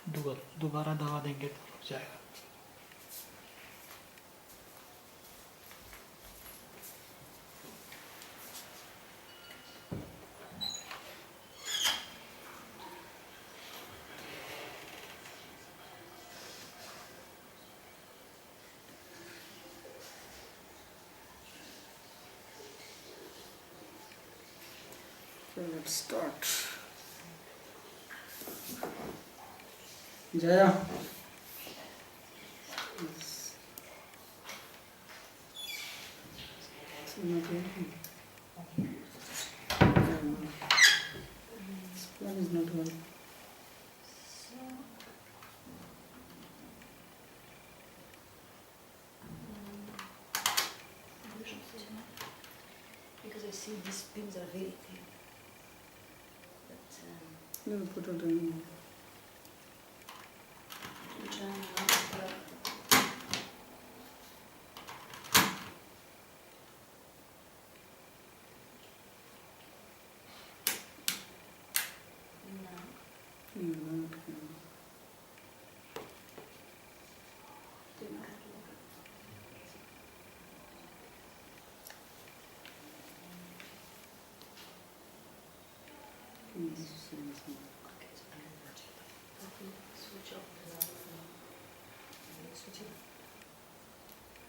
दोबारा दवा देंगे तो रुक जाएगा। Let's start. Jaya. This plan is not well. Because I see these pins are very thin. No, put it in.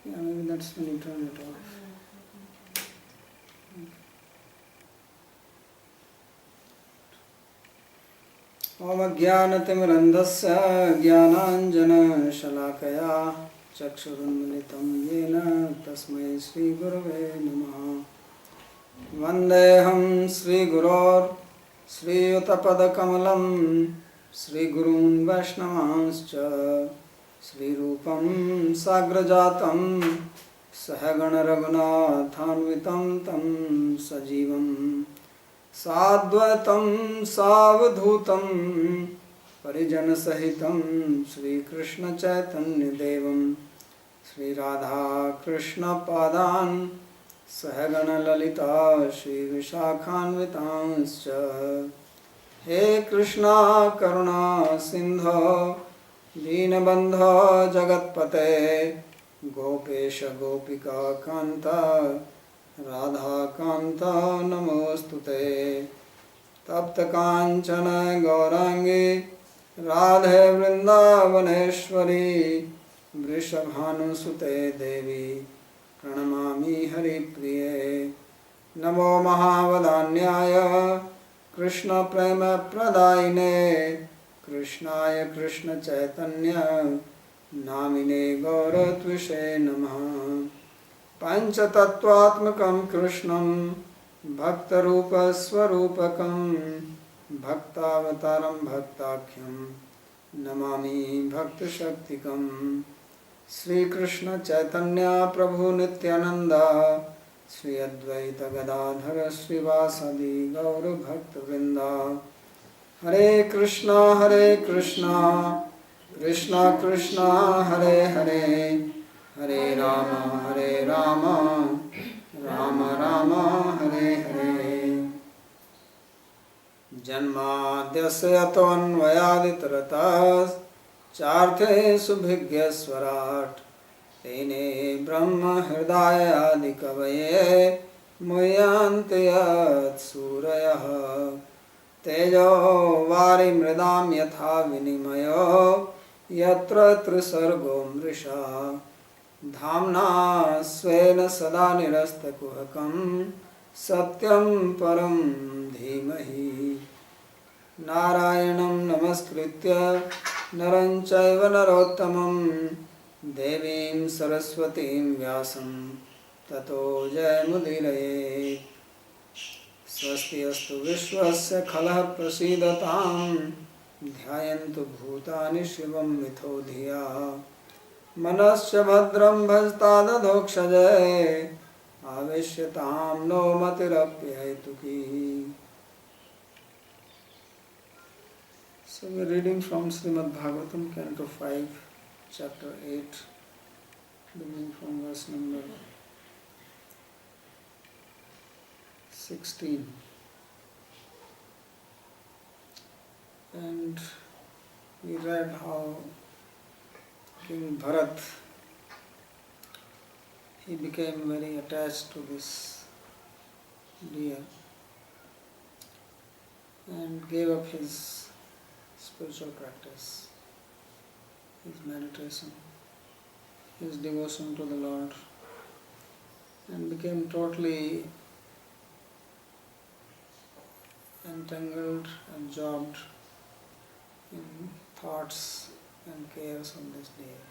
Yeah, maybe that's when you turn it off. ओम अज्ञानतिमिरन्धस्य ज्ञानाञ्जनशलाकया चक्षुरुन्मिलितं येन तस्मै श्रीगुरवे नमः। वन्देऽहं श्रीयुतपदकमलं श्रीगुरून् वैष्णवांश्च श्रीरूपं साग्रजातं सहगणरघुनाथान्वितं तं सजीवं साद्वैतं सावधूतं परिजनसहितं श्रीकृष्णचैतन्यदेवं श्रीराधाकृष्णपादान् सहगणललिता श्रीविशाखान्वितांश्च। हे कृष्णा करुणा सिन्धो दीनबन्धो जगत्पते गोपेश गोपिका कान्त राधाकान्त नमोऽस्तुते। तप्तकाञ्चन गौराङ्गी राधे वृन्दावनेश्वरी वृषभानुसुते देवी प्रणमामि हरिप्रिये। नमो महावदान्याय कृष्णप्रेमप्रदायिने कृष्णाय कृष्णचैतन्य नामिने गौरत्विषे नमः। पञ्चतत्त्वात्मकं कृष्णं भक्तरूपस्वरूपकं भक्तावतारं भक्ताख्यं नमामि भक्तशक्तिकं। श्रीकृष्ण चैतन्य प्रभु नित्यानंद श्री अद्वैत गदाधर श्रीवासदि गौर भक्तवृंद। हरे कृष्णा कृष्णा कृष्णा हरे हरे हरे राम राम राम हरे हरे। जन्माद्यस्य यतोऽन्वयादितरतश्चार्थे सुभिज्ञस्वराट् तेने ब्रह्म हृदयादिकवये मुह्यन्ति यत्सूरयः। तेजो वारिमृदां यथा विनिमयो यत्र त्रिसर्गो मृषा धाम्ना स्वेन सदा निरस्तकुहकं सत्यं परं धीमहि। नारायणं नमस्कृत्य नरं चैव नरोत्तमं देवीं सरस्वतीं व्यासं ततो जयमुदीरयेत्। स्वस्ति अस्तु विश्वस्य खलः प्रसीदतां ध्यायन्तु भूतानि शिवं मिथो धिया। मनश्च भद्रं भजतादधोक्षजय आवेश्यतां no मतिरप्यहेतुकी। So we are reading from Srimad Bhagavatam, Canto 5, Chapter 8, beginning from verse number 16. And we read how King Bharat, he became very attached to this deer and gave up his spiritual practice, his meditation, his devotion to the Lord, and became totally entangled, absorbed in thoughts and cares on this deer.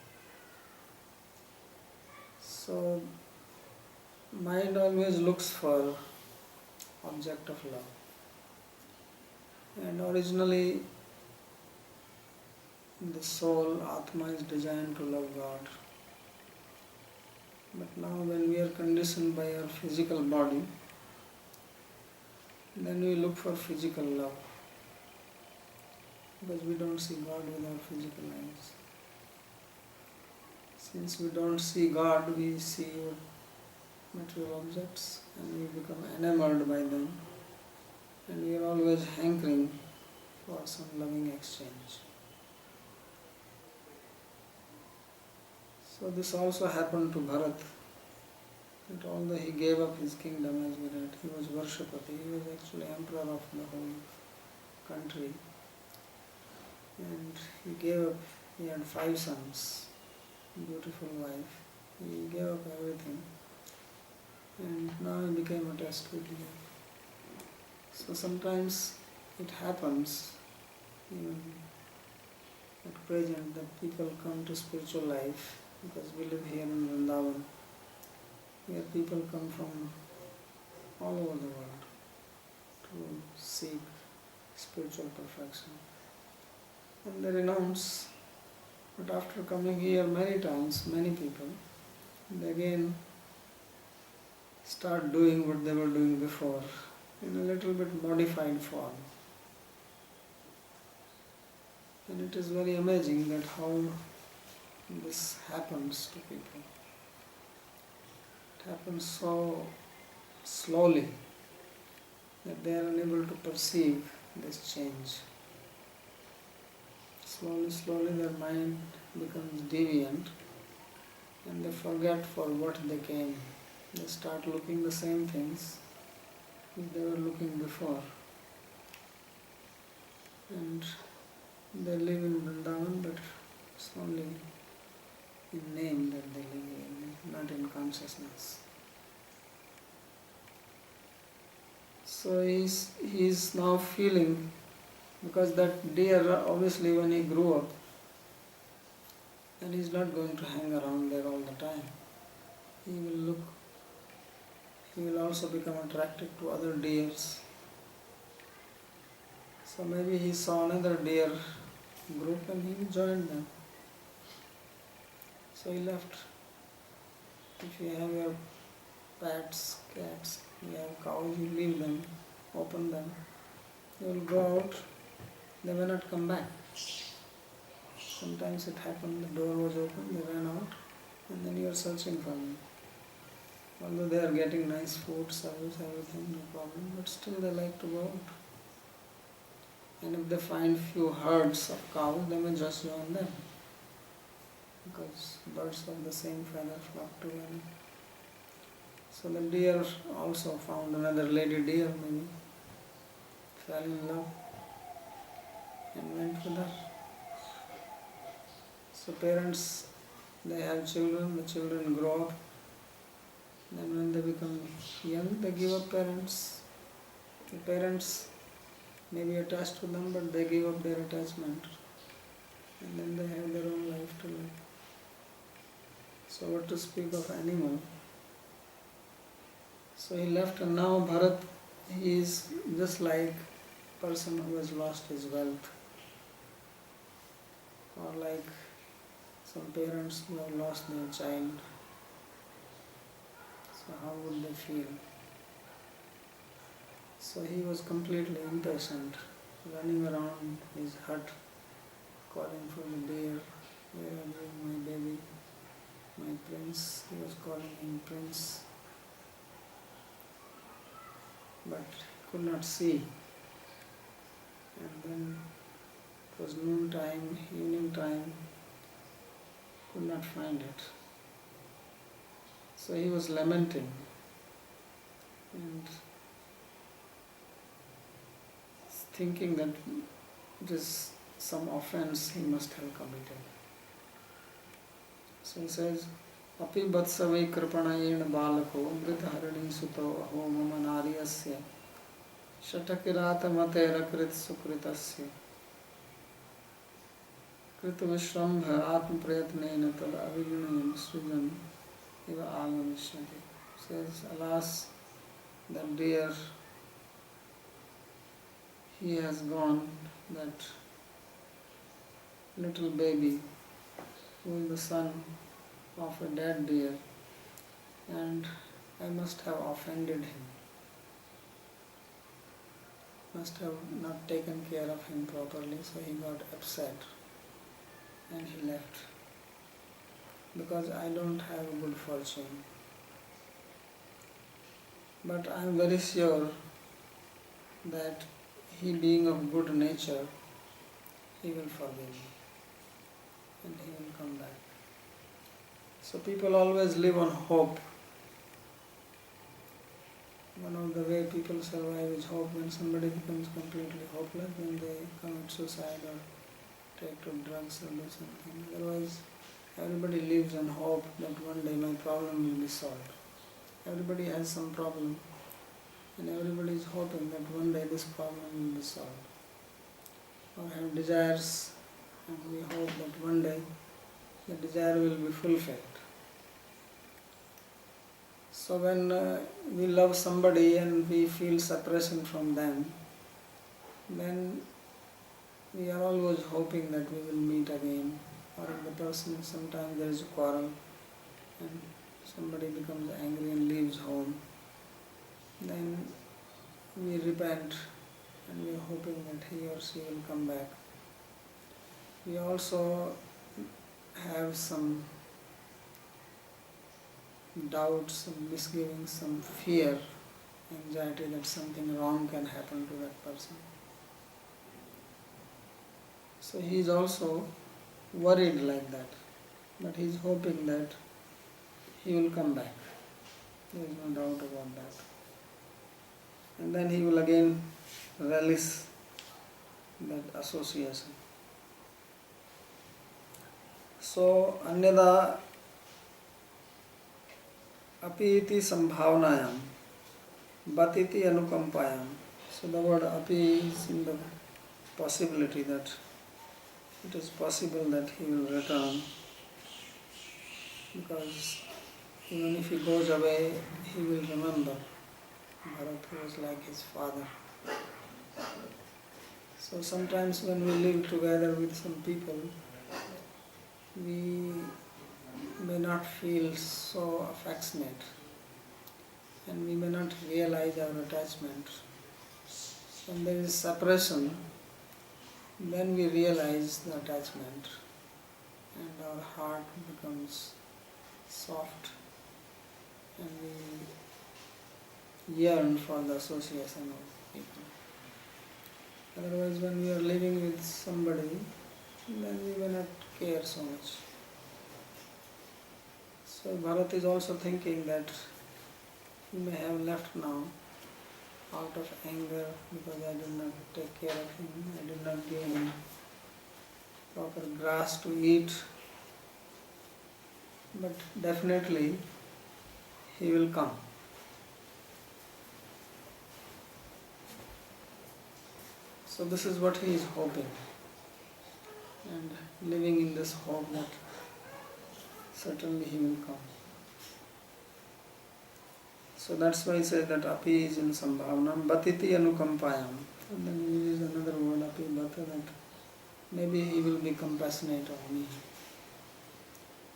So, mind always looks for object of love. And originally, the soul, Atma, is designed to love God. But now when we are conditioned by our physical body, then we look for physical love. Because we don't see God with our physical eyes. Since we don't see God, we see material objects and we become enamored by them. And we are always hankering for some loving exchange. So this also happened to Bharat. That although he gave up his kingdom, as we read, he was Varshapati, he was actually emperor of the whole country. And he had 5 sons, beautiful wife. He gave up everything. And now he became attached with you. So sometimes it happens, even at present, that people come to spiritual life because we live here in Vrindavan. Here people come from all over the world to seek spiritual perfection. And they renounce. But after coming here many times, many people, they again start doing what they were doing before in a little bit modified form. And it is very amazing that how this happens to people. It happens so slowly that they are unable to perceive this change. Slowly their mind becomes deviant and they forget for what they came. They start looking the same things which they were looking before. And they live in Vrindavan, but it's only in name that they live in, not in consciousness. So he's now feeling, because that deer, obviously when he grew up, then he's not going to hang around there all the time. He will also become attracted to other deers. So maybe he saw another deer group and he joined them. So he left. If you have your pets, cats, you have cows, you leave them, open them. They will go out, they may not come back. Sometimes it happened, the door was open, they ran out, and then you are searching for them. Although they are getting nice food, service, everything, no problem, but still they like to go out. And if they find few herds of cows, they may just join them. Because birds of the same feather flock together. So the deer also found another lady deer, maybe, fell in love and went with her. So parents, they have children, the children grow up. Then when they become young, they give up parents. The parents may be attached to them, but they give up their attachment. And then they have their own life to live. So what to speak of animal? So he left, and now Bharat, he is just like a person who has lost his wealth. Or like some parents who have lost their child. So how would they feel? So he was completely impatient, running around his hut, calling for the deer, "Where are you, my baby, my prince?" He was calling him prince, but could not see. And then It was noon time, evening time, could not find it. So he was lamenting and thinking that it is some offense he must have committed. So he says, Api batsavai kripanayena balako mritharani suto aho mama nariyasya shatakirata matera krit sukritasya kritu vishrambha atma prayatnena tad avigunayam srijan eva agamishyati. Says, alas, that dear, he has gone, that little baby who is the son of a dead deer, and I must have offended him, must have not taken care of him properly, so he got upset and he left, because I don't have good fortune. But I am very sure that he, being of good nature, he will forgive me and he will come back. So people always live on hope. One of the way people survive is hope. When somebody becomes completely hopeless, then they commit suicide or take to drugs or do something. Otherwise, everybody lives on hope that one day my problem will be solved. Everybody has some problem, and everybody is hoping that one day this problem will be solved. Or have desires, and we hope that one day the desire will be fulfilled. So when we love somebody and we feel separation from them, then we are always hoping that we will meet again. Or if the person, sometimes there is a quarrel and somebody becomes angry and leaves home, then we repent and we are hoping that he or she will come back. We also have some doubts, some misgivings, some fear, anxiety that something wrong can happen to that person. So he is also worried like that, but he is hoping that he will come back. There is no doubt about that. And then he will again relish that association. So, anyada api iti sambhavanayam, but iti anukampayam. So the word api is in the possibility that it is possible that he will return, because even if he goes away, he will remember Bharat was like his father. So sometimes when we live together with some people, we may not feel so affectionate and we may not realize our attachment. When there is separation, then we realize the attachment and our heart becomes soft and we yearn for the association of people. Otherwise, when we are living with somebody, then we may not care so much. So Bharat is also thinking that he may have left now out of anger because I did not take care of him, I did not give him proper grass to eat. But definitely he will come. So this is what he is hoping, and living in this hope that certainly he will come. So that's why he says that api is in sambhavanam, batiti anukampayam. And then he uses another word, api bata, that maybe he will be compassionate of me.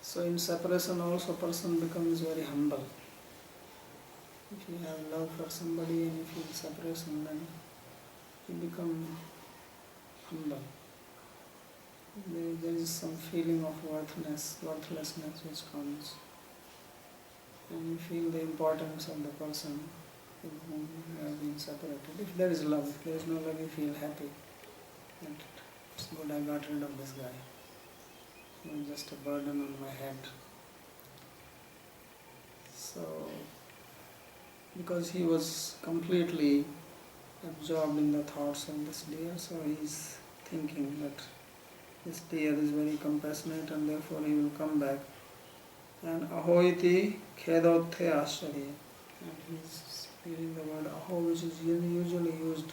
So in separation also person becomes very humble. If you have love for somebody and you feel separation, then you become humble. There is some feeling of worthlessness which comes. And you feel the importance of the person with whom you have been separated. If there is love, if there is no love, you feel happy that It's good I got rid of this guy. He was just a burden on my head. So, because he was completely absorbed in the thoughts of this deer, so he's thinking that this deer is very compassionate and therefore he will come back. And ahoiti khedothe ashari. And he's using the word aho, which is usually used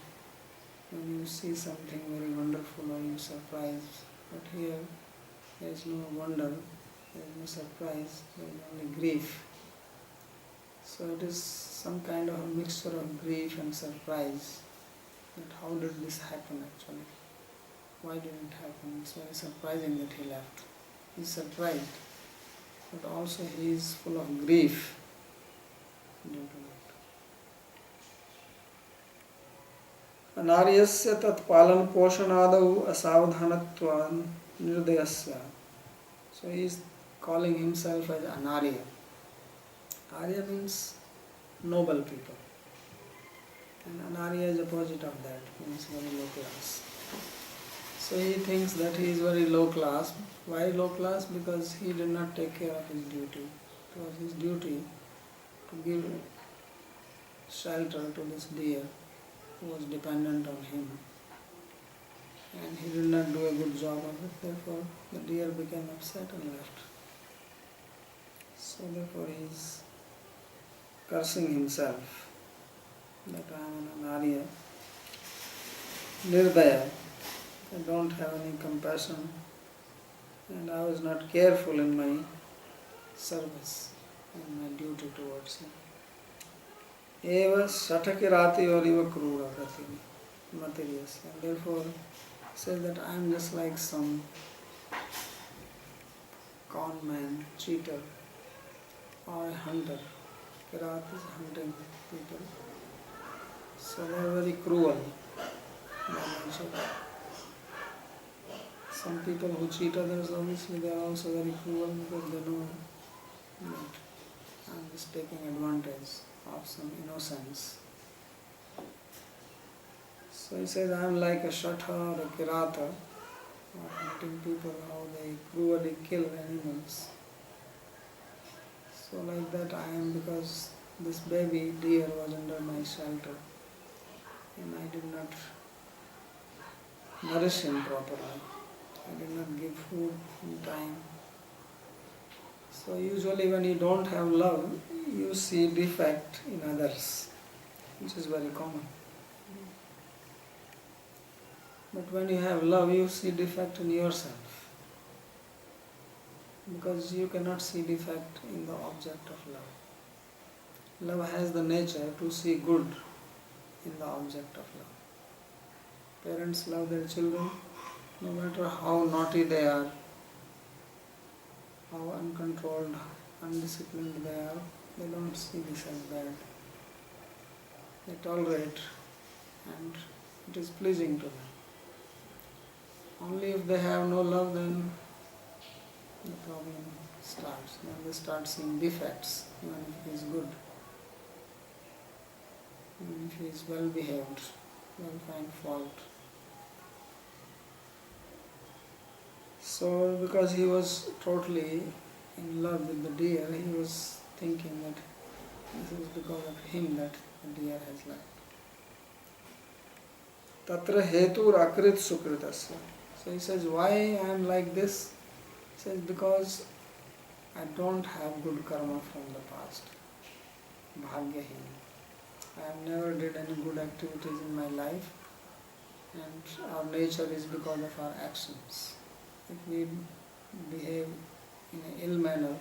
when you see something very wonderful or you surprise. But here there is no wonder, there is no surprise, there is only grief. So it is some kind of a mixture of grief and surprise. That how did this happen actually? Why did it happen? It's very surprising that he left. He's surprised, but also he is full of grief due to that. Anaryasya tat palan poshanadau asavdhanatvan nirdayasya. So he is calling himself as Anarya. Arya means noble people. And Anarya is opposite of that, means very low class. So he thinks that he is very low class. Why low class? Because he did not take care of his duty. It was his duty to give shelter to this deer who was dependent on him. And he did not do a good job of it. Therefore, the deer became upset and left. So therefore he is cursing himself that I am an Anarya, Nirdaya. I don't have any compassion and I was not careful in my service and my duty towards him. Eva Satakirati or Eva Krura Materials. And therefore says that I am just like some con man, cheater or a hunter. Kirat is hunting people. So they are very cruel. Some people who cheat others, obviously they are also very cruel because they know that I am just taking advantage of some innocence. So he says, I am like a Shatha or a Kirata, or hunting people, how they cruelly kill animals. So like that I am, because this baby deer was under my shelter and I did not nourish him properly. I did not give food in time. So usually when you don't have love, you see defect in others, which is very common. But when you have love, you see defect in yourself. Because you cannot see defect in the object of love. Love has the nature to see good in the object of love. Parents love their children, no matter how naughty they are, how uncontrolled, undisciplined they are, they don't see this as bad. They tolerate and it is pleasing to them. Only if they have no love, then the problem starts. Then they start seeing defects, even if he is good. Even if he is well behaved, they'll find fault. So because he was totally in love with the deer, he was thinking that this is because of him that the deer has left. Tatra hetur akrit sukritasya. So he says, why I am like this? He says, because I don't have good karma from the past. Bhagyahin. I have never did any good activities in my life, and our nature is because of our actions. If we behave in an ill manner,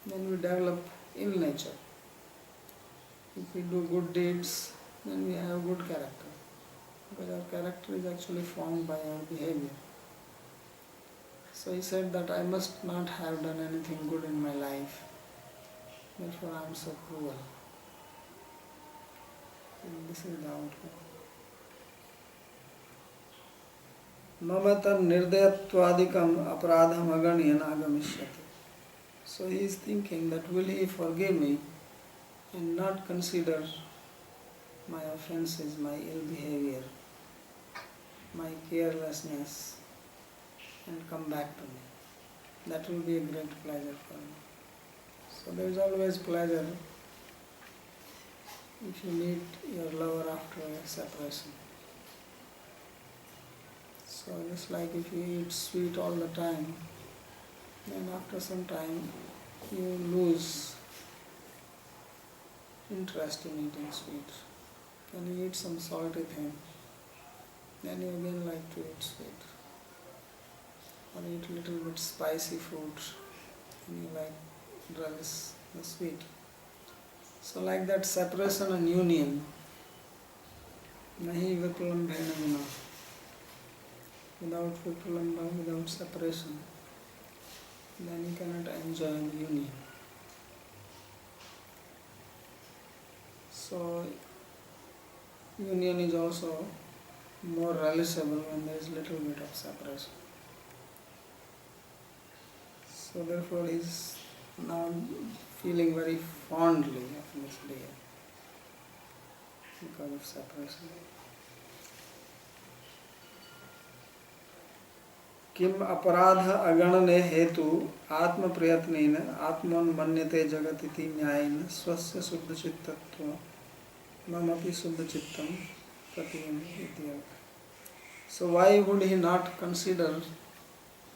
then we develop ill nature. If we do good deeds, then we have good character. Because our character is actually formed by our behavior. So he said that I must not have done anything good in my life. Therefore I am so cruel. And this is the outcome. Mamatan nirdayatvadikam aparadham aganyan agamishyati. So he is thinking that will he forgive me and not consider my offenses, my ill behavior. my carelessness and come back to me. That will be a great pleasure for me. So there is always pleasure if you meet your lover after a separation. So just like if you eat sweet all the time, then after some time you lose interest in eating sweet. When you eat some salty thing, then you again like to eat sweet. Or eat a little bit spicy food, and you like relish the sweet. So like that separation and union, nahi vipulambhena vina. Without vipulambha, without separation, then you cannot enjoy the union. So union is also more relishable when there is little bit of separation. So therefore he is now feeling very fondly of this day because of separation. किम अपराध अगणने हेतु आत्म प्रयत्नेन आत्मन्मन्यते जगतिति न्यायेन स्वस्य शुद्ध चित्तत्व ममपि शुद्ध चित्तं प्रतियम इति. So why would he not consider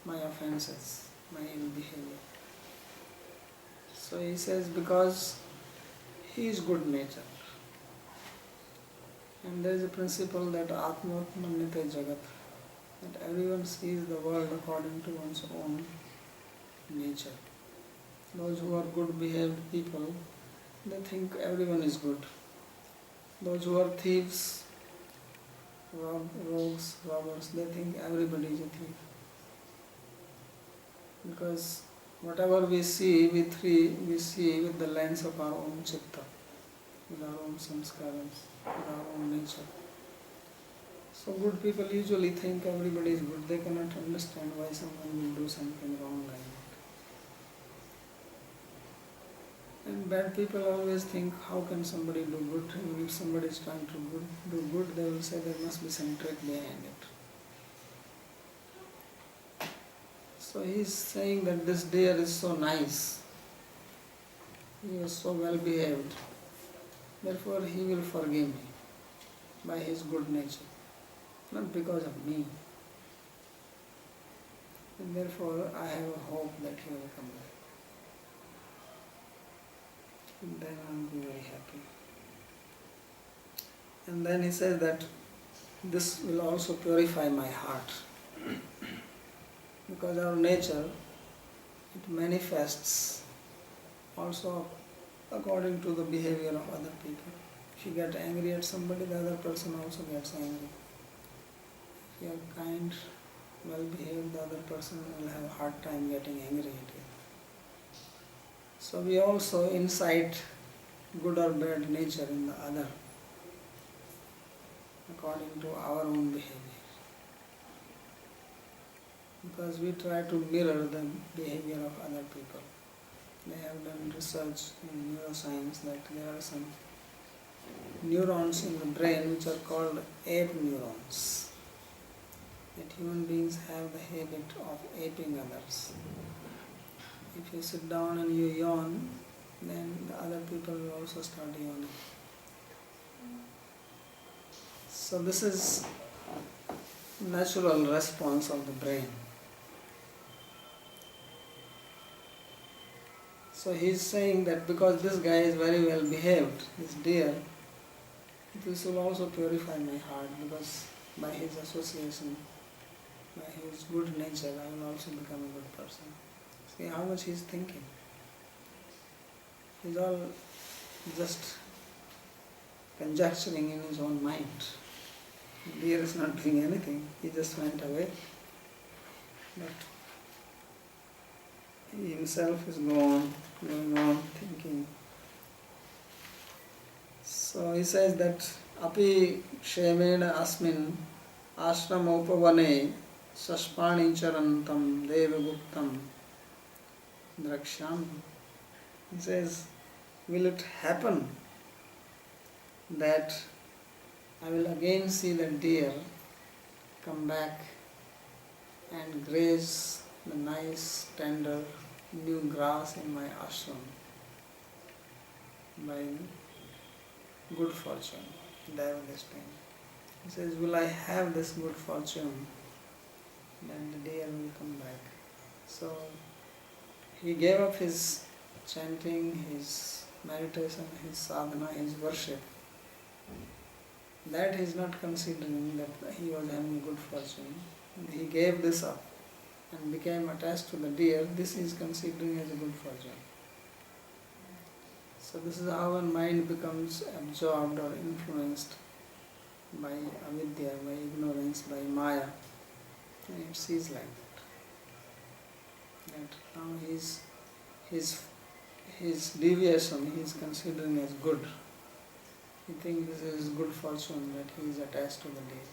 my offenses, my ill behavior? So he says because he is good nature. And there is a principle that Atmatmanyate Jagat, that everyone sees the world according to one's own nature. Those who are good behaved people, they think everyone is good. Those who are thieves, rogues, robbers, they think everybody is a thief. Because whatever we see, we see with the lens of our own chitta, with our own samskaras, with our own nature. So good people usually think everybody is good. They cannot understand why someone will do something wrong like that. And bad people always think, how can somebody do good? Even if somebody is trying to do good, they will say there must be some trick behind it. So he is saying that this deer is so nice. He is so well behaved. Therefore he will forgive me by his good nature. Not because of me. And therefore I have a hope that he will come back. And then I will be very happy. And then he says that this will also purify my heart. Because our nature, it manifests also according to the behavior of other people. If you get angry at somebody, the other person also gets angry. If you are kind, well behaved, the other person will have a hard time getting angry at you. So we also incite good or bad nature in the other according to our own behavior. Because we try to mirror the behavior of other people. They have done research in neuroscience that there are some neurons in the brain which are called ape neurons. That human beings have the habit of aping others. If you sit down and you yawn, then the other people will also start yawning. So this is natural response of the brain. So he is saying that because this guy is very well behaved, this deer, this will also purify my heart, because by his association, by his good nature, I will also become a good person. See how much he is thinking. He is all just conjecturing in his own mind. The deer is not doing anything, he just went away. But he himself is going on thinking. So he says that api kshemena asmin ashramopavane saspani charantam devaguptam draksham. He says, will it happen that I will again see that deer come back and graze the nice, tender, new grass in my ashram by good fortune, Deva destined. He says, will I have this good fortune? Then the deer will come back. So he gave up his chanting, his meditation, his sadhana, his worship. That he is not considering that he was having good fortune. He gave this up and became attached to the deer. This he is considering as a good fortune. So this is how our mind becomes absorbed or influenced by avidya, by ignorance, by maya. And it sees like that. That now his deviation he is considering as good. He thinks this is good fortune that he is attached to the deer.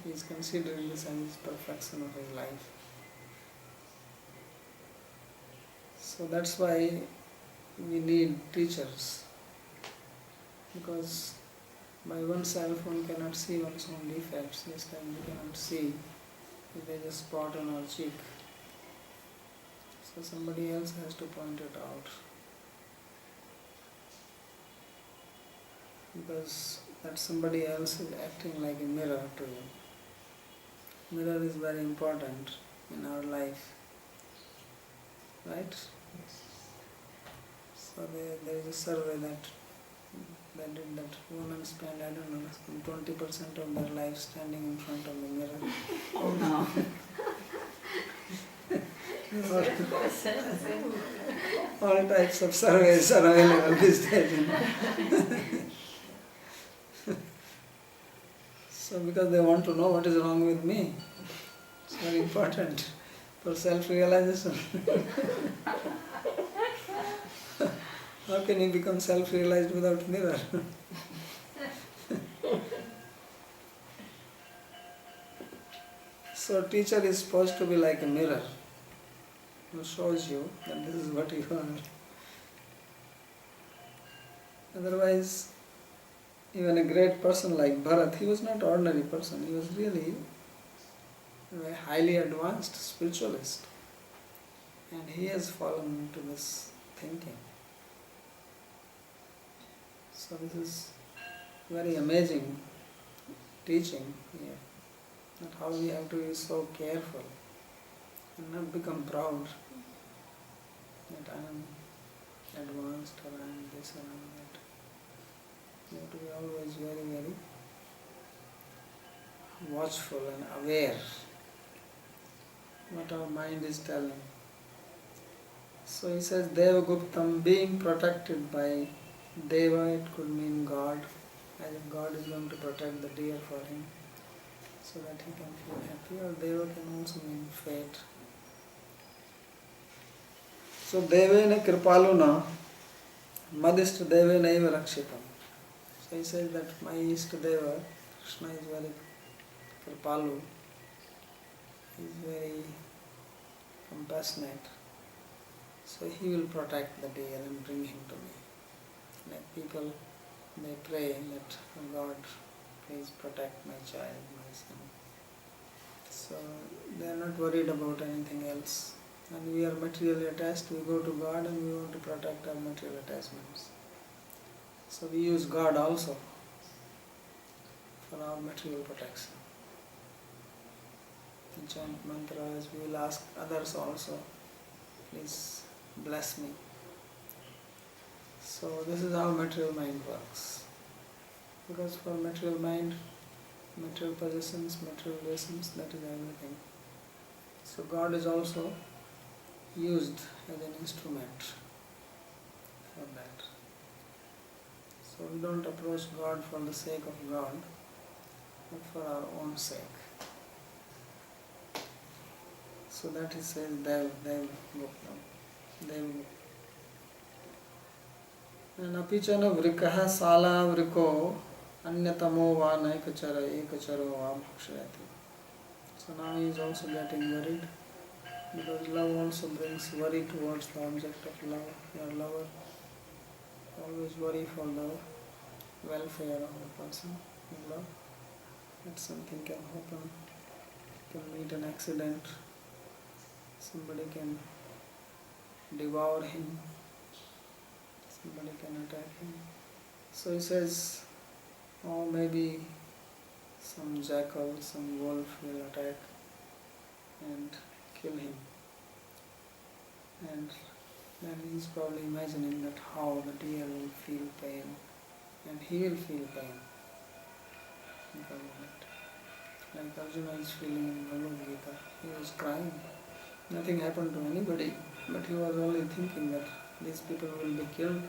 He is considering this as his perfection of his life. So that's why we need teachers, because by oneself one cannot see one's own defects. This time we cannot see if there is a spot on our cheek. So somebody else has to point it out, because that somebody else is acting like a mirror to you. Mirror is very important in our life, right? So there is a survey that did that women spend, I don't know, 20% of their life standing in front of the mirror. Oh no. All types of surveys are available these days. So because they want to know what is wrong with me, it's very important for self-realization. How can you become self-realized without mirror? So teacher is supposed to be like a mirror who shows you that this is what you are. Otherwise, even a great person like Bharat, he was not an ordinary person, he was really a highly advanced spiritualist. And he has fallen into this thinking. So this is very amazing teaching here, that how we have to be so careful and not become proud that I am advanced or I am this or I am that. We have to be always very, very watchful and aware what our mind is telling. So he says, Deva Guptam, being protected by Deva, it could mean God, as if God is going to protect the deer for him so that he can feel happy, or Deva can also mean fate. So Devena Kripaluna Madhist Devena eva Rakshitam. So he says that my Ishtadeva, Krishna, is very Kripalu, he is very compassionate. So he will protect the deer and bring him to me. Like people, they pray that, oh God, please protect my child, my son. So they are not worried about anything else. And we are materially attached, we go to God and we want to protect our material attachments. So we use God also for our material protection. We chant mantras, we will ask others also, please bless me. So this is how material mind works. Because for material mind, material possessions, material relations, that is everything. So God is also used as an instrument for that. So we don't approach God for the sake of God, but for our own sake. So that he says, Dev Guptam, Dev Guptam. And apichana vrikaha sala vriko anyatamo va naikachara ekacharo va bhakshayati. So now he is also getting worried, because love also brings worry towards the object of love. Your lover, always worry for the welfare of the person you love, that something can happen meet an accident, somebody can devour him, somebody can attack him. So he says, oh, maybe some jackal, some wolf will attack and kill him. And then he's probably imagining that how the deer will feel pain, and he will feel pain because of it. Like Arjuna is feeling in Bhagavad Gita, he was crying. Nothing happened to anybody, but he was only thinking that these people will be killed,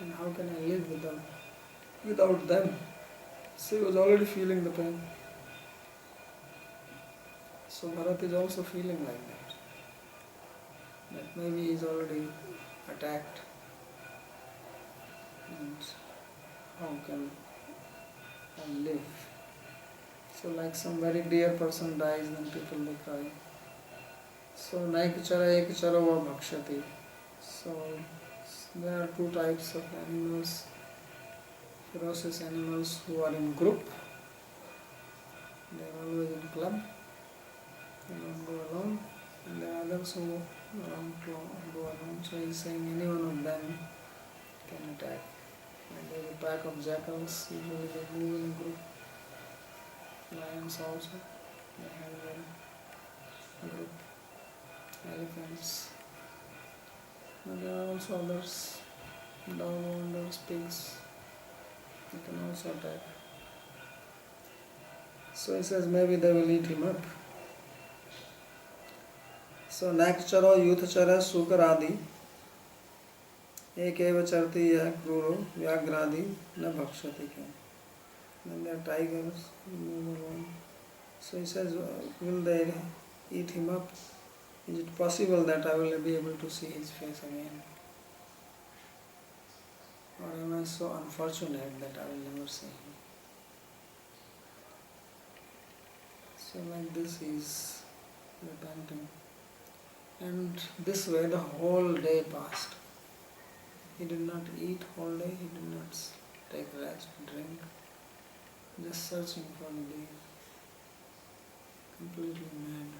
and how can I live without them? So he was already feeling the pain. So Bharat is also feeling like that. That maybe he is already attacked, and how can I live? So like some very dear person dies, then people they cry. So naikachara ekachara va bhakshati. So there are two types of animals, ferocious animals who are in group. They are always in club. They don't go alone. And there are others who don't go alone. So he is saying any one of them can attack. And there is a pack of jackals, usually they move in a group. Lions also, they have a group. Elephants. And there are also others, dog-owners, pigs, they can also attack. So he says maybe they will eat him up. So nakcharo, yuthachara, sukaradi, ekeva charti ya kruro, vyagradi, na bhakshati ke. Then there are tigers, move along. So he says, will they eat him up? Is it possible that I will be able to see his face again? Or am I so unfortunate that I will never see him? So like this he is repenting. And this way the whole day passed. He did not eat whole day, he did not take rest, drink, just searching for the deer. Completely mad.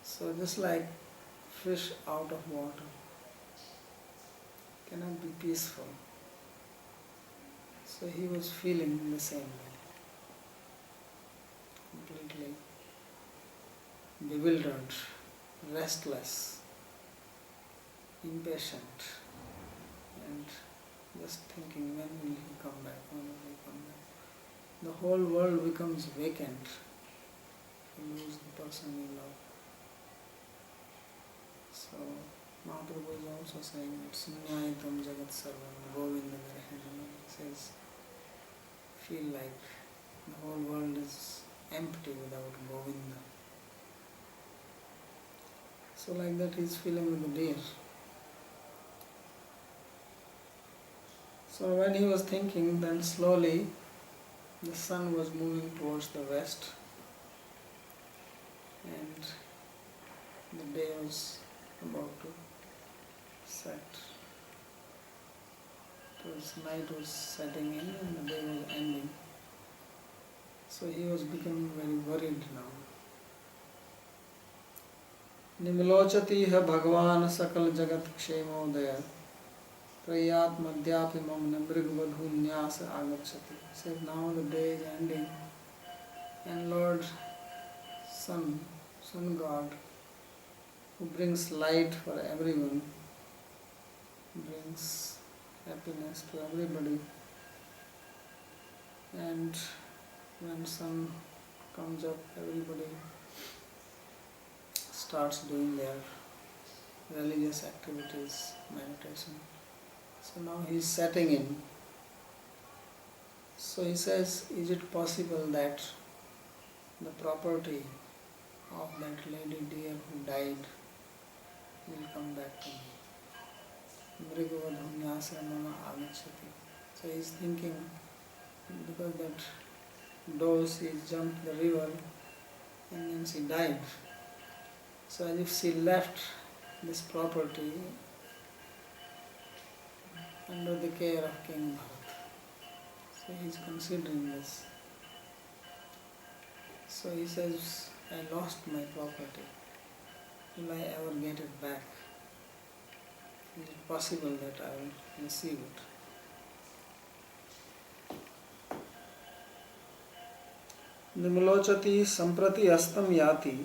So just like fish out of water, cannot be peaceful. So he was feeling the same way. Completely bewildered, restless, impatient, and just thinking, when will he come back, when will he come back? The whole world becomes vacant. You lose the person you love. So Mahaprabhu is also saying that Sunyayitam Jagat Sarvam Govinda Virahena. He says, feel like the whole world is empty without Govinda. So like that he is feeling with the deer. So when he was thinking, then slowly the sun was moving towards the west, and the day was about to set. Because night was setting in and the day was ending. So he was becoming very worried now. Nimlochati ha Bhagavan sakal jagat kshemodaya prayat madhyapi mam nabrigvadhunyasa agachati. Says now the day is ending, and Lord Sun God, who brings light for everyone, brings happiness to everybody, and when sun comes up, everybody starts doing their religious activities, meditation. So now he is setting in. So he says, is it possible that the property of that lady deer who died will come back to me? Mrigavadhunyasa mama agachati. So he is thinking, because that doe, she jumped the river and then she died. So as if she left this property under the care of King Bharat. So he is considering this. So he says, I lost my property. Will I ever get it back? Is it possible that I will receive it? निमलोचति संप्रति अस्तं याति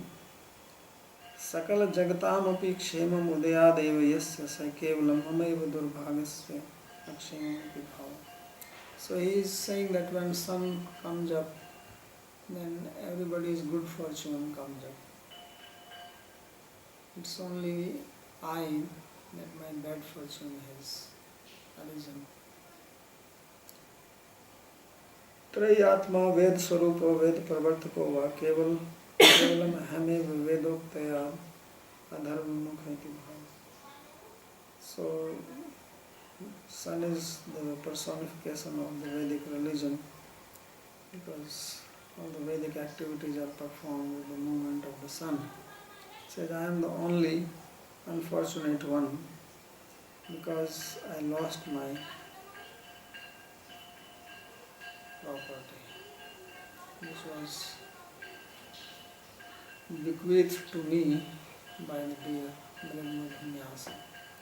सकल जगतामपि क्षेमम उदयादेव यस्य स केवलं ममैव दुर्भाग्यस्य अक्षेममपि भाव. So he is saying that when sun comes up, then everybody's good fortune comes up. It's only I that my bad fortune has arisen. त्रयी आत्मा वेद स्वरूप वेद प्रवर्तको वा केवलम हमेव वेदोक्तया अधर्ममुख इति भाव. So sun is the personification of the Vedic religion because all the Vedic activities are performed with the movement of the sun. He says, I am the only unfortunate one because I lost my property. This was bequeathed to me by the dear Brahma.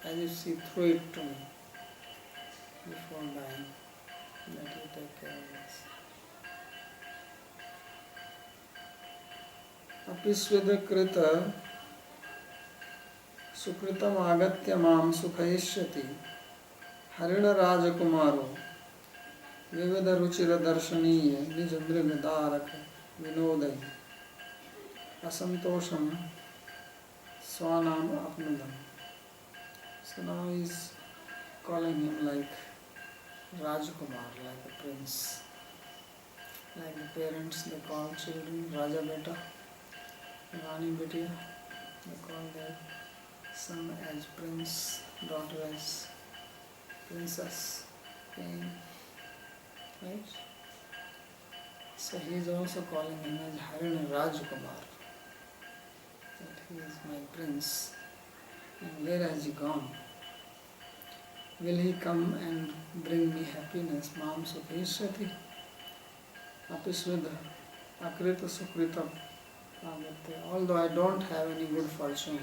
As if she threw it to me before dying, that you take care of this. Apisweda sukritam agatya mam sukhayishyati harina rajakumaro vivida ruchira darshaniya nij mriga dharaka vinodai asantosham swanam apnudam. So now he is calling him like Rajkumar, like a prince. Like the parents, they call children Raja Beta, Rani Betiya. They call their son as prince, daughter as princess, queen. Right? So he is also calling him as Harina Rajkumar. That he is my prince. And where has he gone? Will he come and bring me happiness? Mam sukhishyati apisvida akrita sukrita agate. Although I don't have any good fortune,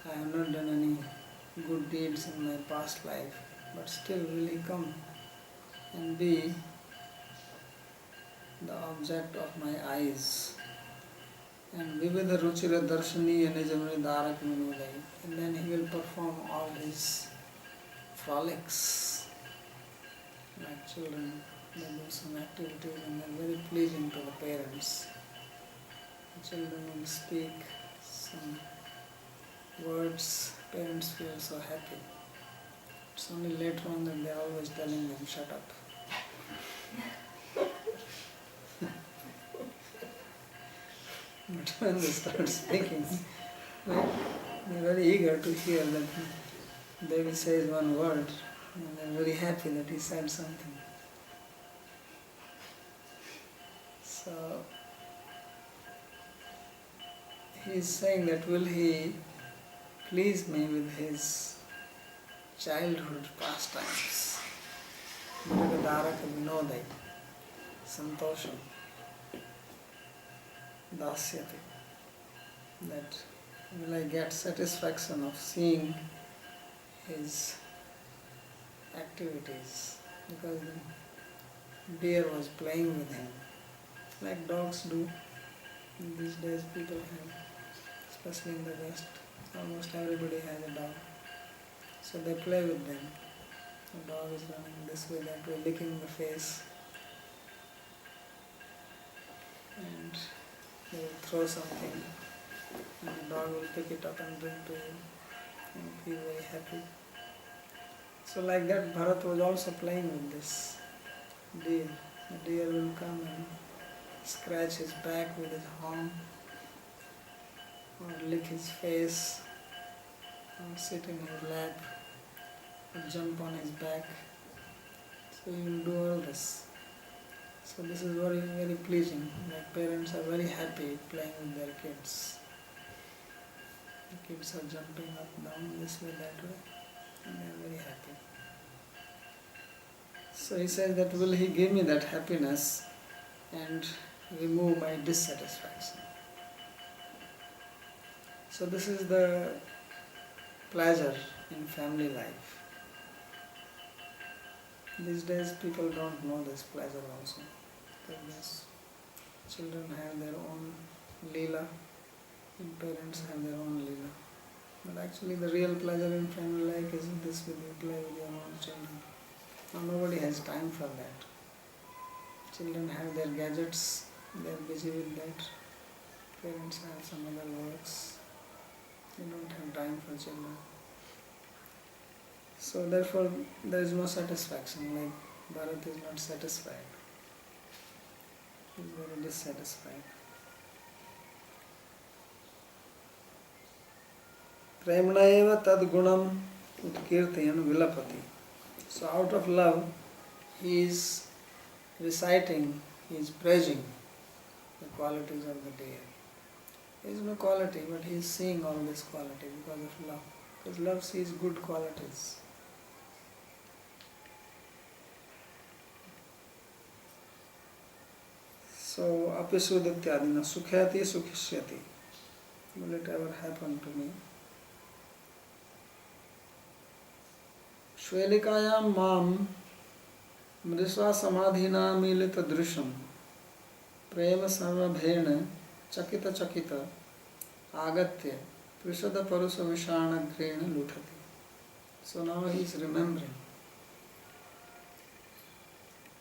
I have not done any good deeds in my past life, but still will he come and be the object of my eyes? And Vivida Ruchira Darshani and Nijamri Dharak Vinodai. And then he will perform all his frolics like children. They do some activities and they are very pleasing to the parents. The children will speak some words, parents feel so happy. It's only later on that they are always telling them, shut up. But when they start speaking, they are very eager to hear that Devi says one word and they are very happy that he said something. So he is saying that will he please me with his childhood pastimes? Mrigadaraka vinodai, santosham, dasyati. That will I get satisfaction of seeing his activities, because the deer was playing with him like dogs do. In these days people have, especially in the West, almost everybody has a dog. So they play with them. The dog is running this way, that way, licking the face. And they will throw something and the dog will pick it up and bring to you and be very happy. So like that Bharat was also playing with this deer. The deer will come and scratch his back with his horn, or lick his face, or sit in his lap, or jump on his back. So he will do all this. So this is very, very pleasing. Like parents are very happy playing with their kids. The kids are jumping up, down, this way, that way, and they are very happy. So he says that will he give me that happiness? and remove my dissatisfaction. So this is the pleasure in family life. These days people don't know this pleasure also. Because children have their own leela and parents have their own leela. But actually the real pleasure in family life is this when you play with your own children. Now nobody has time for that. Children have their gadgets, they are busy with that. Parents have some other works. They don't have time for children. So therefore there is no satisfaction, like Bharat is not satisfied. He is very dissatisfied. Premna eva tad gunam utkirtayan vilapati. So out of love he is reciting, he is praising the qualities of the deer. There is no quality, but he is seeing all this quality because of love. Because love sees good qualities. So, apisudhatyadina sukhyati sukhishyati. Will it ever happen to me? Shvelikayam mam mrisva samadhina milita drishyam prema sarvabhena chakita chakita agatya prishada parusa vishana grena luthati. So now he is remembering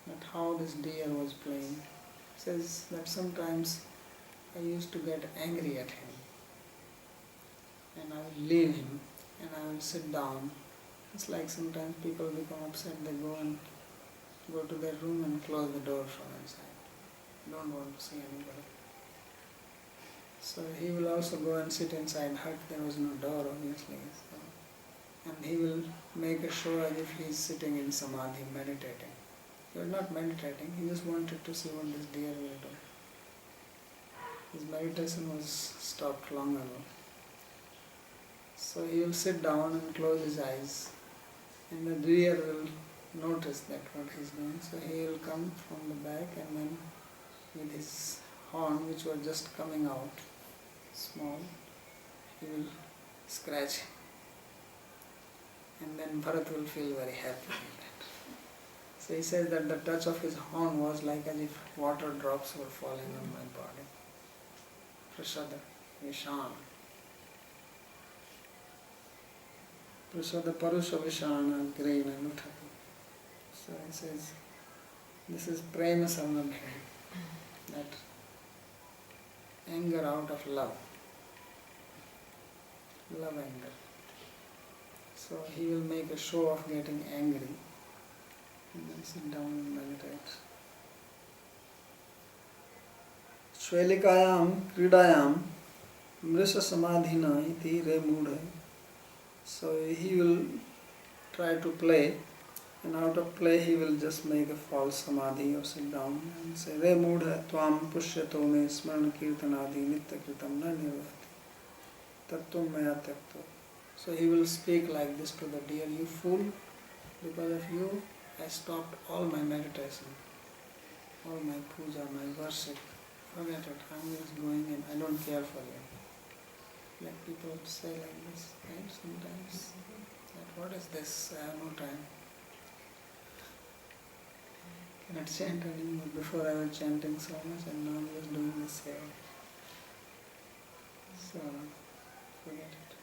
that how this deer was playing. He says that sometimes I used to get angry at him and I will leave him and I will sit down. It's like sometimes people become upset, they go to their room and close the door from inside. Don't want to see anybody. So he will also go and sit inside hut. There was no door obviously. So, and he will make a show as if he is sitting in samadhi meditating. He was not meditating, he just wanted to see what this deer will do. His meditation was stopped long ago. So he will sit down and close his eyes and the deer will notice that what he is doing. So he will come from the back and then with his horn which was just coming out, small, he will scratch and then Bharat will feel very happy with that. So he says that the touch of his horn was like as if water drops were falling on my body. Prasada, Vishana. Prasada Parusha Vishana Grena Nuthati. So he says, this is Prema Samabhaya, that anger out of love. Love anger. So he will make a show of getting angry and then sit down and meditate. Shvelikayam Kridayam Mrisa Samadhina iti re mudha. So he will try to play and out of play he will just make a false samadhi or sit down and say re mudha tvam pushyato me smarana kirtanadi nitya kritam na nirvati tattum maya tyakto. So he will speak like this to the deer, you fool, because of you I stopped all my meditation, all my puja, my worship. Forget it, I'm just going and I don't care for you. Like people say like this, right? Sometimes, that what is this? I have no time. Cannot chant anymore. Before I was chanting so much and now I'm just doing this here. So, forget it.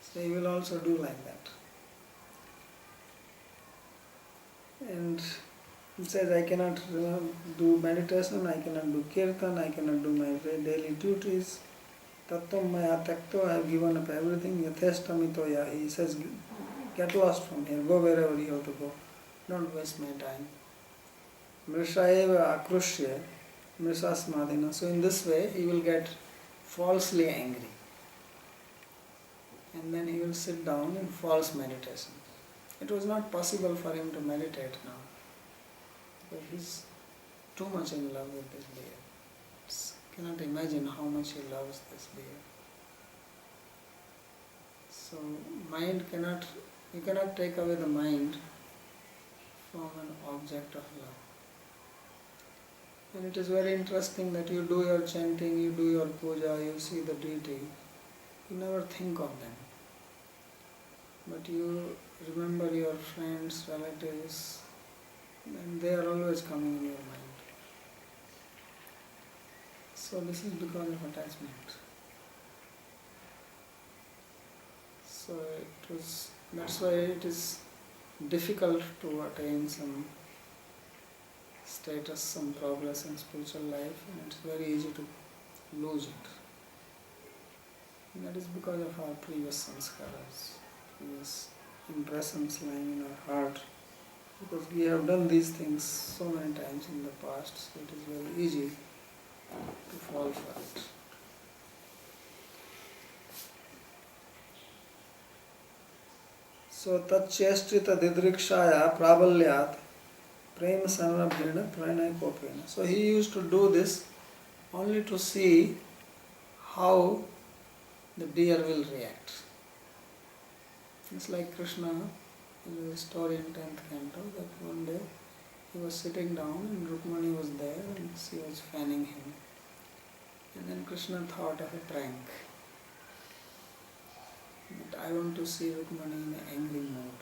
So he will also do like that. And he says, I cannot do meditation, I cannot do kirtan, I cannot do my daily duties. Tattam maya takto, I have given up everything. Yatheshtamito ya. He says, get lost from here, go wherever you have to go. Don't waste my time. Mrisha eva akrushya, mrisha smadhina. So in this way, he will get falsely angry. And then he will sit down in false meditation. It was not possible for him to meditate now. Because he is too much in love with this deer. Cannot imagine how much he loves this deer. So you cannot take away the mind from an object of love. And it is very interesting that you do your chanting, you do your puja, you see the deity, you never think of them. But you remember your friends, relatives, and they are always coming in your mind. So this is because of attachment. So that's why it is difficult to attain some status, some progress in spiritual life, and it's very easy to lose it. And that is because of our previous sanskaras, previous impressions lying in our heart. Because we have done these things so many times in the past, so it is very easy to fall for it. So tachyestrita didrikshaya prabalyat prema sanrabhena pranayakopena. So he used to do this only to see how the deer will react. It's like Krishna in the story in 10th Canto, that one day he was sitting down and Rukmani was there and she was fanning him. And then Krishna thought of a prank. But I want to see Rukmani in an angry mood.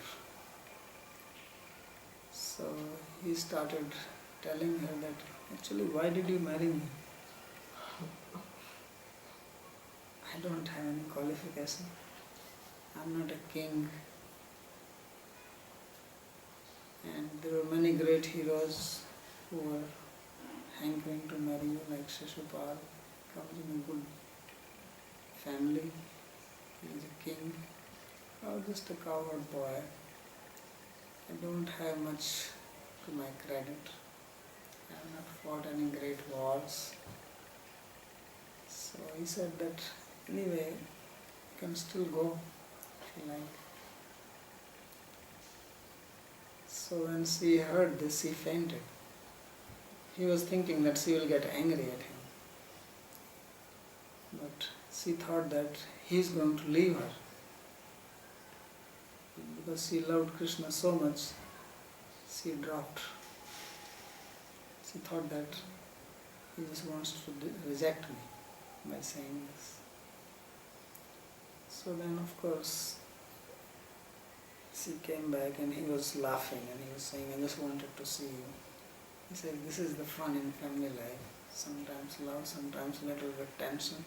So he started telling her that, actually, why did you marry me? I don't have any qualification. I'm not a king. And there were many great heroes who were hankering to marry you, like Shishupal, comes in a good family. He is a king. I was just a cowherd boy. I don't have much to my credit. I have not fought any great wars. So he said that anyway, you can still go if you like. So when she heard this, she fainted. He was thinking that she will get angry at him. But she thought that he is going to leave her. Because she loved Krishna so much, she dropped. She thought that he just wants to reject me by saying this. So then, of course, she came back and he was laughing and he was saying, I just wanted to see you. He said, this is the fun in family life. Sometimes love, sometimes little bit tension.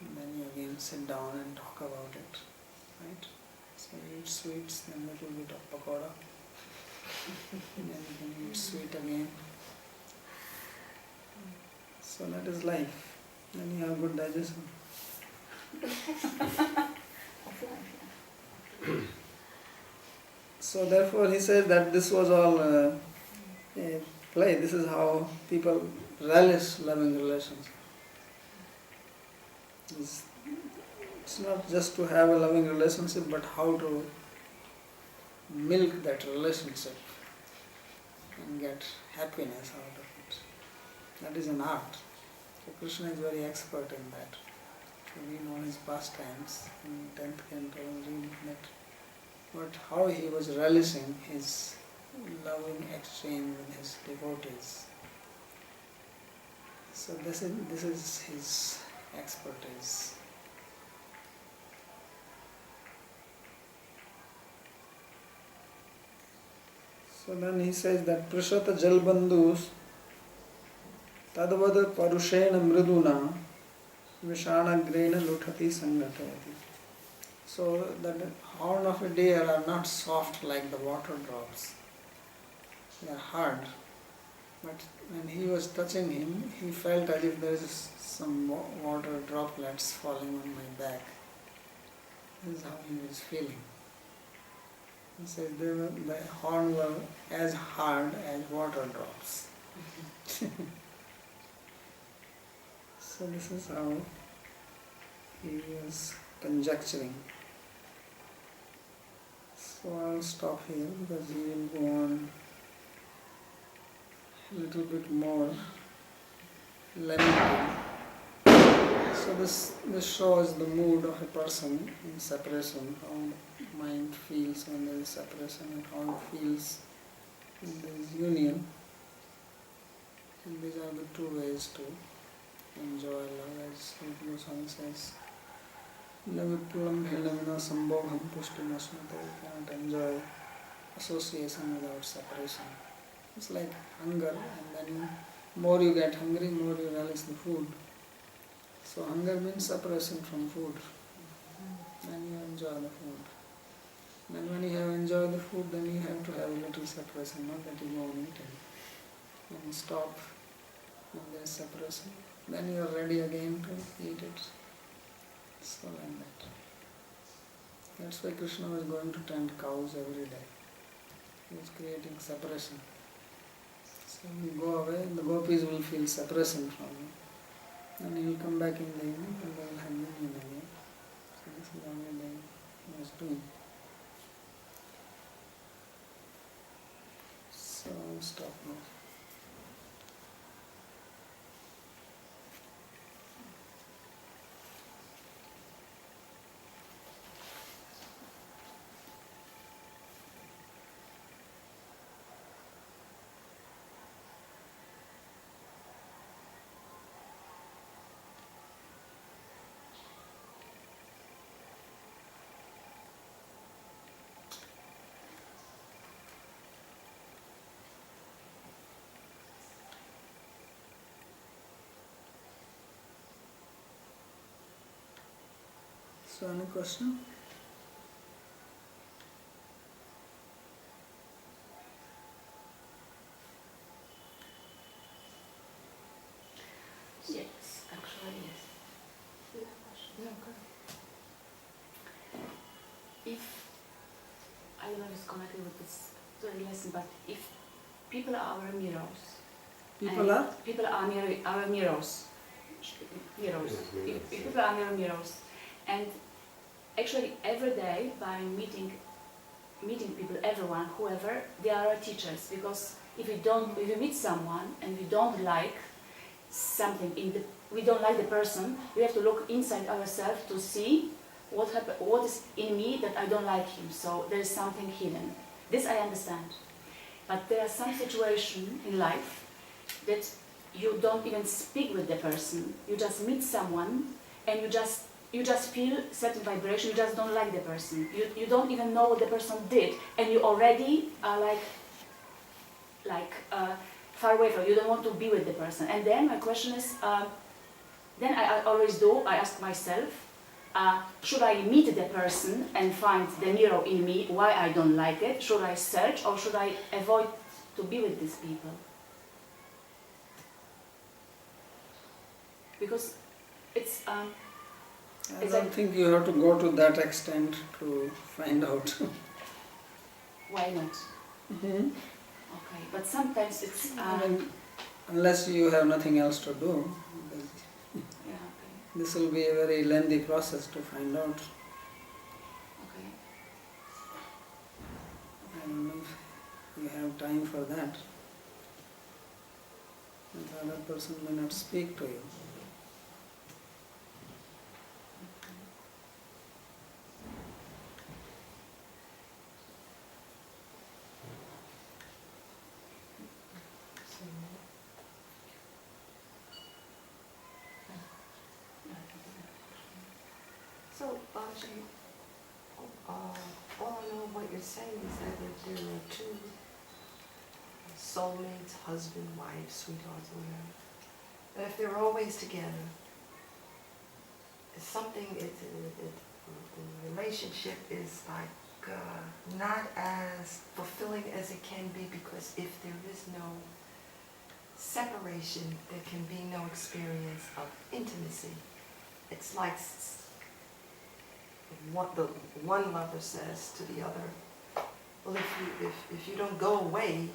And then you again sit down and talk about it. Right? So you eat sweets, then a little bit of pakoda. And then you can eat sweet again. So that is life. Then you have good digestion. So therefore he said that this was all a play. This is how people relish loving relations. It's not just to have a loving relationship, but how to milk that relationship and get happiness out of it. That is an art. So Krishna is very expert in that. So we know his pastimes in 10th Canto, read that how he was relishing his loving exchange with his devotees. So this is his expertise. So then he says that Prashata Jalbandhus Tadvada Parushena Mriduna Vishanagrena Luthati Sangatayati. So that the horn of a deer are not soft like the water drops. They are hard. But when he was touching him, he felt as if there is some water droplets falling on my back. This is how he was feeling. He says the horn were as hard as water drops. So this is how he was conjecturing. So I'll stop here because he will go on a little bit more lamenting. So this shows the mood of a person in separation, how mind feels when there is separation and how it feels in there is union. And these are the two ways to enjoy love, as Goswami says. Lavippulam helamina sambhogham pushtim asmita. You cannot enjoy association without separation. It's like hunger, and then more you get hungry, more you relish the food. So hunger means separation from food. Then you enjoy the food. Then when you have enjoyed the food, then you have to have a little separation, not that you go on eating. When you stop, when there is separation, then you are ready again to eat it. So like that. That's why Krishna was going to tend cows every day. He was creating separation. So you go away, and the gopis will feel separation from you. Then he will come back in the evening and they will have union again. So this is the only thing he was doing. So I'll stop now. So any question? Yes, actually yes. Yeah, okay. If, I don't know if it's connected with this lesson, but if people are our mirrors. People are? People are our mirrors. Mirrors. If people are our mirrors. And actually every day by meeting people, everyone, whoever, they are our teachers. Because if we meet someone and we don't like something, we don't like the person, we have to look inside ourselves to see what is in me that I don't like him. So there is something hidden. This I understand. But there are some situations in life that you don't even speak with the person. You just meet someone and you just feel certain vibration, you just don't like the person. You don't even know what the person did, and you already are far away from it. You don't want to be with the person. And then my question is, then I always I ask myself, should I meet the person and find the mirror in me, why I don't like it? Should I search, or should I avoid to be with these people? Because it's... I don't think you have to go to that extent to find out. Why not? Mm-hmm. Okay, but sometimes it's... Unless you have nothing else to do. yeah, okay. This will be a very lengthy process to find out. Okay. I don't know if you have time for that. And the other person may not speak to you. So, Babaji, all I know what you're saying is that if there are two soulmates, husband, wife, sweethearts, whatever, that if they're always together, it's something, the relationship is like not as fulfilling as it can be, because if there is no separation, there can be no experience of intimacy. It's like what the one lover says to the other, well, if you don't go away,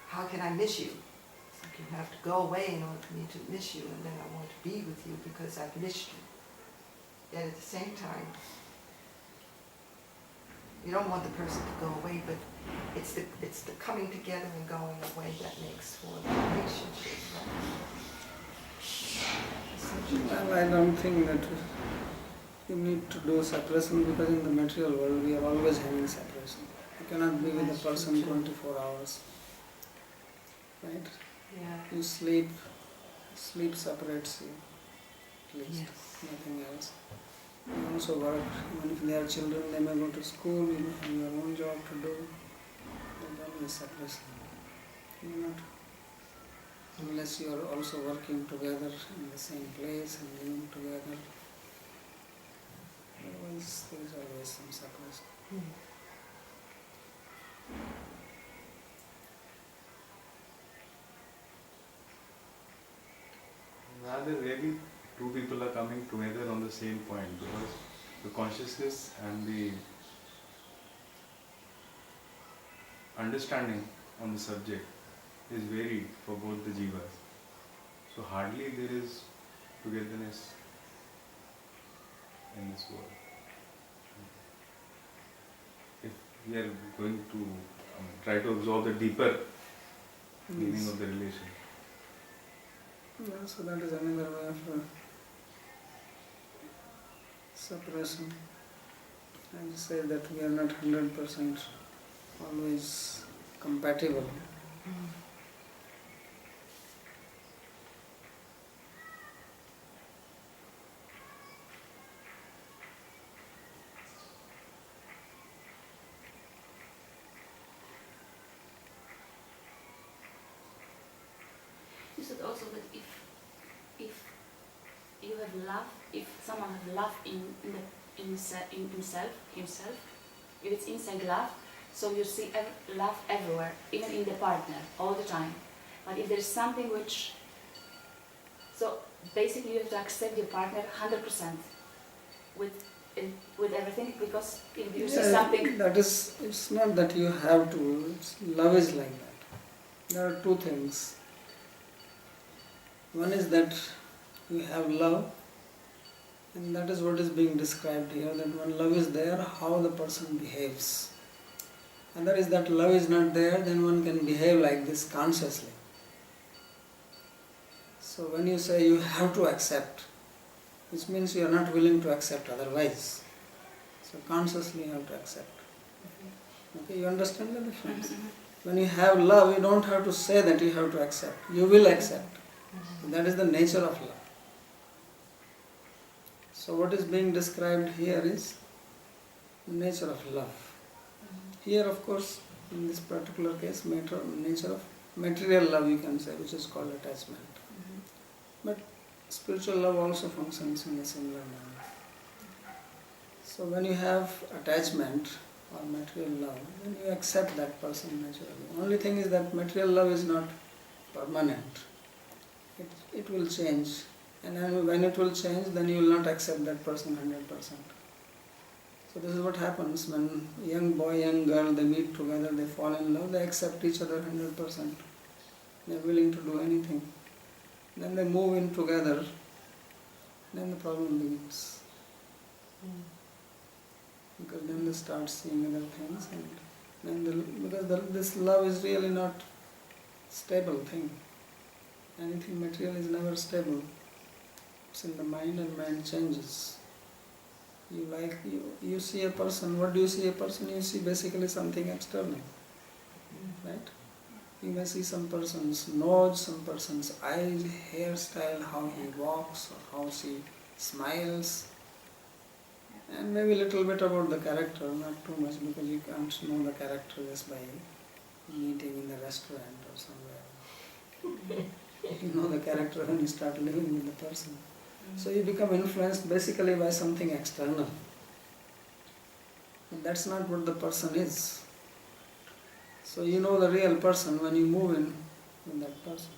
how can I miss you? It's like you have to go away in order for me to miss you, and then I want to be with you because I've missed you. Yet at the same time, you don't want the person to go away, but it's the coming together and going away that makes for the relationship, right? Well, I don't think that you need to do separation, because in the material world we are always having separation. You cannot be with a person 24 hours. Right? Yeah. You sleep separates you, at least, Yes. nothing else. You also work, even if they are children, they may go to school, you have your own job to do. There's always separation. You're not, unless you are also working together in the same place and living together. Otherwise, there is always some separation. Mm. Rather, really, two people are coming together on the same point, because the consciousness and the understanding on the subject is varied for both the jivas. So hardly there is togetherness in this world. If we are going to try to absorb the deeper meaning Yes. of the relation. Yeah, so that is another way of separation. I just say that we are not 100% always compatible. Mm. You said also that if you have love, if someone has love in himself, if it's inside love, so you see love everywhere, even in the partner, all the time. But if there's something which, so basically you have to accept your partner 100% with everything, because if you see something. That is, it's not that you have to, love is like that. There are two things. One is that you have love, and that is what is being described here, that when love is there, how the person behaves. Other is that love is not there, then one can behave like this consciously. So when you say you have to accept, which means you are not willing to accept otherwise. So consciously you have to accept. Okay, you understand the difference? When you have love, you don't have to say that you have to accept. You will accept. That is the nature of love. So what is being described here is the nature of love. Here, of course, in this particular case, nature of material love, you can say, which is called attachment. But spiritual love also functions in a similar manner. So when you have attachment or material love, then you accept that person naturally. The only thing is that material love is not permanent. It will change. And then when it will change, then you will not accept that person 100%. So this is what happens when young boy, young girl, they meet together, they fall in love, they accept each other 100%. They are willing to do anything. Then they move in together, then the problem begins. Because then they start seeing other things, and then this love is really not stable thing. Anything material is never stable. It's in the mind, and mind changes. You see a person, what do you see a person? You see basically something external, right? You may see some person's nose, some person's eyes, hairstyle, how he walks, or how she smiles, and maybe a little bit about the character, not too much, because you can't know the character just by meeting in the restaurant or somewhere. You know the character when you start living with the person. So you become influenced basically by something external. And that's not what the person is. So you know the real person when you move in with that person.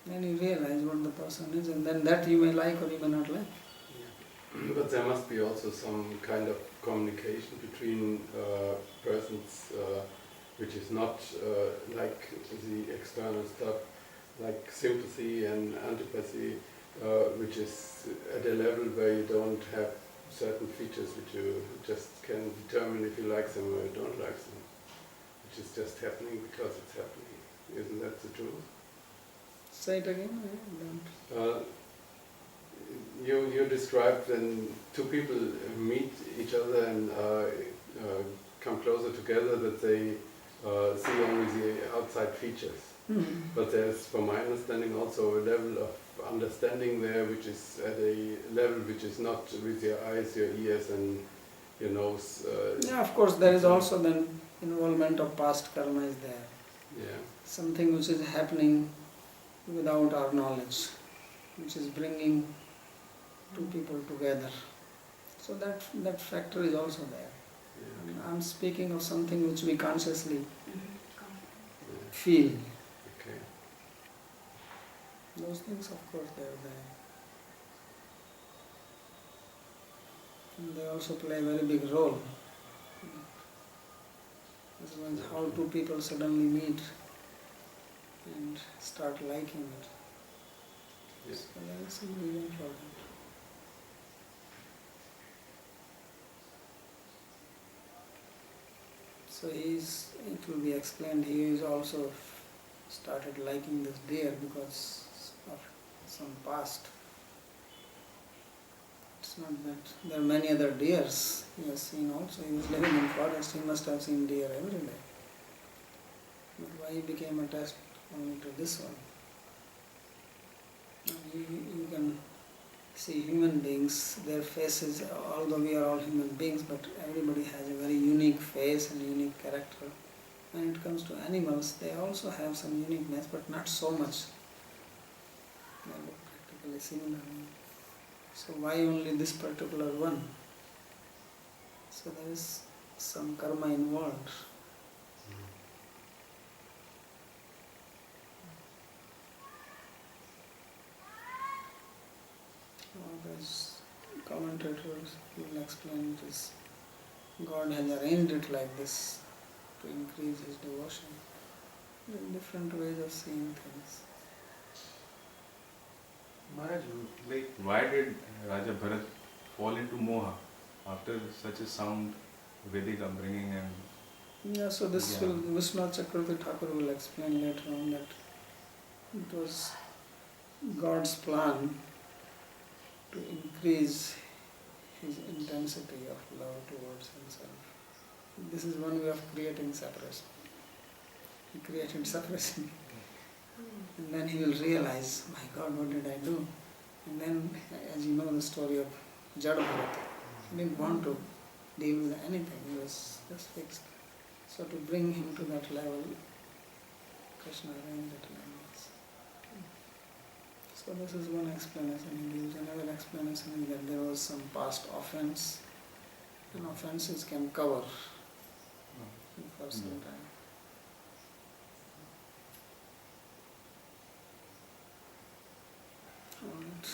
Then you realize what the person is, and then that you may like or you may not like. But there must be also some kind of communication between persons which is not like the external stuff, like sympathy and antipathy, which is at a level where you don't have certain features which you just can determine if you like them or you don't like them, which is just happening because it's happening. Isn't that the truth? Say it again. I don't. You described when two people meet each other and come closer together that they see only the outside features. But there's, from my understanding, also a level of understanding there which is at a level which is not with your eyes, your ears and your nose. Yeah, of course, there is also then involvement of past karma is there. Yeah. Something which is happening without our knowledge, which is bringing two people together. So that factor is also there. Yeah. I'm speaking of something which we consciously Yeah. feel. Okay. Those things, of course, they are there. And they also play a very big role. Otherwise, how two people suddenly meet and start liking it. Yeah. So there is some reason for that. So it will be explained, he is also started liking this deer because of some past. It's not that there are many other deers he has seen also. He was living in forest, he must have seen deer every day. But why he became attached only to this one? You can see human beings, their faces, although we are all human beings, but everybody has a very unique face and unique character. When it comes to animals, they also have some uniqueness, but not so much. They look practically similar. So why only this particular one? So there is some karma involved. There's commentators will explain this. God has arranged it like this to increase his devotion. There are different ways of seeing things. Maharaj, like, why did Raja Bharat fall into moha after such a sound Vedic upbringing and Yeah, so this Yeah. will Vishwanath Chakravarti Thakur will explain later on that it was God's plan to increase his intensity of love towards himself. This is one way of creating separation. He created separation. And then he will realize, my God, what did I do? And then, as you know the story of Jada Bharat, he didn't want to deal with anything, he was just fixed. So to bring him to that level, Krishna arranged it like this. So this is one explanation he gives. Another explanation is that there was some past offense, and offenses can cover for some time. Alright.